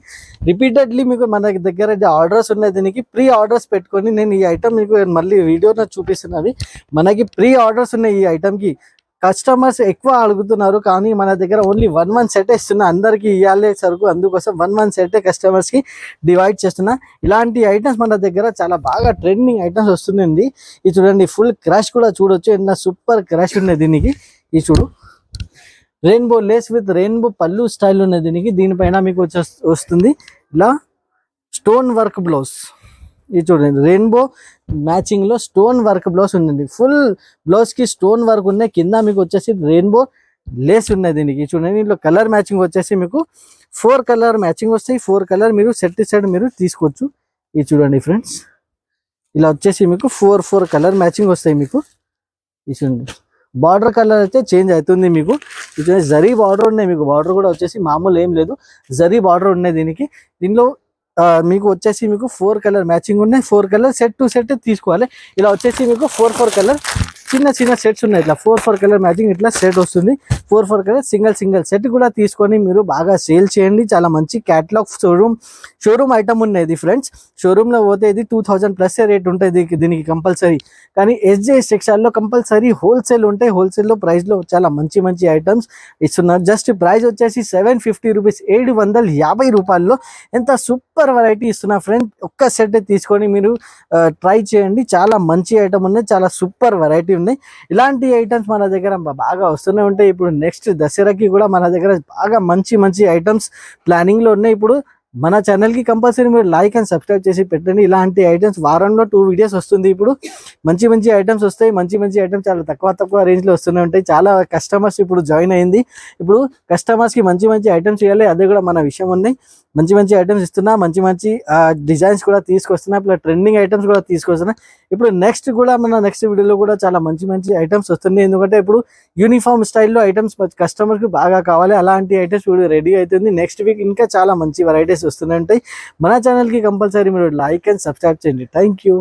A: రిపీటెడ్లీ మీకు మన దగ్గర ఆర్డర్స్ ఉన్నాయి దీనికి. ప్రీ ఆర్డర్స్ పెట్టుకొని నేను ఈ ఐటమ్ మీకు మళ్ళీ వీడియోలో చూపిస్తున్నది. మనకి ప్రీ ఆర్డర్స్ ఉన్నాయి ఈ ఐటమ్కి. కస్టమర్స్ ఎక్కువ అడుగుతున్నారు, కానీ మన దగ్గర ఓన్లీ 1 సెట్ ఇస్తున్నా. అందరికీ ఇవ్వాలి సరుకు, అందుకోసం 1 సెట్ కస్టమర్స్కి డివైడ్ చేస్తున్నా. ఇలాంటి ఐటమ్స్ మన దగ్గర చాలా బాగా ట్రెండింగ్ ఐటమ్స్ వస్తుంది. ఇది చూడండి ఫుల్ క్రష్ కూడా చూడొచ్చు, ఎంత సూపర్ క్రష్ ఉన్నది దీనికి. ఇది చూడు రెయిన్బో లేస్ విత్ రెయిన్బో పళ్ళు స్టైల్ ఉన్నది దీనికి. దీనిపైన మీకు వస్తుంది ఇలా స్టోన్ వర్క్ బ్లౌజ్. ఇది చూడండి రెయిన్బో మ్యాచింగ్ లో స్టోన్ వర్క్ బ్లౌజ్ ఉంది. ఫుల్ బ్లౌజ్ కి స్టోన్ వర్క్ ఉన్నాయి. కింద మీకు వచ్చేసి రెయిన్బో లేస్ ఉన్నాయి దీనికి. చూడండి ఇంట్లో కలర్ మ్యాచింగ్ వచ్చేసి మీకు 4 కలర్ మ్యాచింగ్ వస్తాయి. 4 కలర్ మీరు సెట్ మీరు తీసుకోవచ్చు. ఇది చూడండి ఫ్రెండ్స్, ఇలా వచ్చేసి మీకు 4 కలర్ మ్యాచింగ్ వస్తాయి మీకు. ఇది చూడండి బార్డర్ కలర్ అయితే చేంజ్ అవుతుంది మీకు. ఇది జరీ బార్డర్ ఉన్నాయి మీకు. బార్డర్ కూడా వచ్చేసి మామూలు ఏం లేదు, జరీ బార్డర్ ఉన్నాయి దీనికి. దీనిలో మీకు వచ్చేసి మీకు 4 కలర్ మ్యాచింగ్ ఉన్నాయి. 4 కలర్ సెట్ టు సెట్ తీసుకోవాలి. ఇలా వచ్చేసి మీకు 4 కలర్ చిన్న చిన్న సెట్స్ ఉన్నాయి. ఇట్లా 4 కలర్ మ్యాచింగ్ ఇట్లా సెట్ వస్తుంది. 4 కలర్ సింగిల్ సెట్ కూడా తీసుకొని మీరు బాగా సేల్ చేయండి. చాలా మంచి క్యాటలాగ్ షోరూమ్ ఐటమ్ ఉన్నది ఫ్రెండ్స్. షోరూంలో పోతే ఇది 2000 ప్లస్ రేట్ ఉంటుంది దీనికి కంపల్సరీ. కానీ ఎస్జేఎస్ టెక్స్టైల్లో కంపల్సరీ హోల్సేల్ ఉంటాయి. హోల్సేల్లో ప్రైస్లో చాలా మంచి మంచి ఐటమ్స్ ఇస్తున్నారు. జస్ట్ ప్రైస్ వచ్చేసి 750 రూపీస్, 750 రూపాయల్లో ఎంత సూపర్ వెరైటీ ఇస్తున్నా ఫ్రెండ్. ఒక్క సెట్ తీసుకొని మీరు ట్రై చేయండి. చాలా మంచి ఐటమ్ ఉన్నాయి, చాలా సూపర్ వెరైటీ ఉన్నాయి. ఇలాంటి ఐటమ్స్ మన దగ్గర బాగా వస్తూనే ఉంటాయి. ఇప్పుడు నెక్స్ట్ దసరాకి కూడా మన దగ్గర బాగా మంచి మంచి ఐటమ్స్ ప్లానింగ్లో ఉన్నాయి. ఇప్పుడు మన ఛానల్కి కంపల్సరీ మీరు లైక్ అండ్ సబ్స్క్రైబ్ చేసి పెట్టండి. ఇలాంటి ఐటమ్స్ వారంలో 2 వీడియోస్ వస్తుంది. ఇప్పుడు మంచి మంచి ఐటమ్స్ వస్తాయి. మంచి మంచి ఐటమ్స్ చాలా తక్కువ రేంజ్లో వస్తూనే ఉంటాయి. చాలా కస్టమర్స్ ఇప్పుడు జాయిన్ అయింది. ఇప్పుడు కస్టమర్స్కి మంచి మంచి ఐటమ్స్ ఇవ్వాలి, అదే కూడా మన విషయం ఉంది. మంచి మంచి ఐటమ్స్ ఇస్తున్నా, మంచి మంచి డిజైన్స్ కూడా తీసుకొస్తున్నా, ఇప్పుడు ట్రెండింగ్ ఐటమ్స్ కూడా తీసుకొస్తున్నా. ఇప్పుడు నెక్స్ట్ వీడియోలో కూడా చాలా మంచి మంచి ఐటమ్స్ వస్తున్నాయి. ఎందుకంటే ఇప్పుడు యూనిఫామ్ స్టైల్లో ఐటమ్స్ కస్టమర్కి బాగా కావాలి. అలాంటి ఐటమ్స్ ఇప్పుడు రెడీ అవుతుంది. నెక్స్ట్ వీక్ ఇంకా చాలా మంచి వెరైటీస్ వస్తూనే ఉంటాయి. మన ఛానల్కి కంపల్సరీ మీరు లైక్ అండ్ సబ్స్క్రైబ్ చేయండి. Thank you.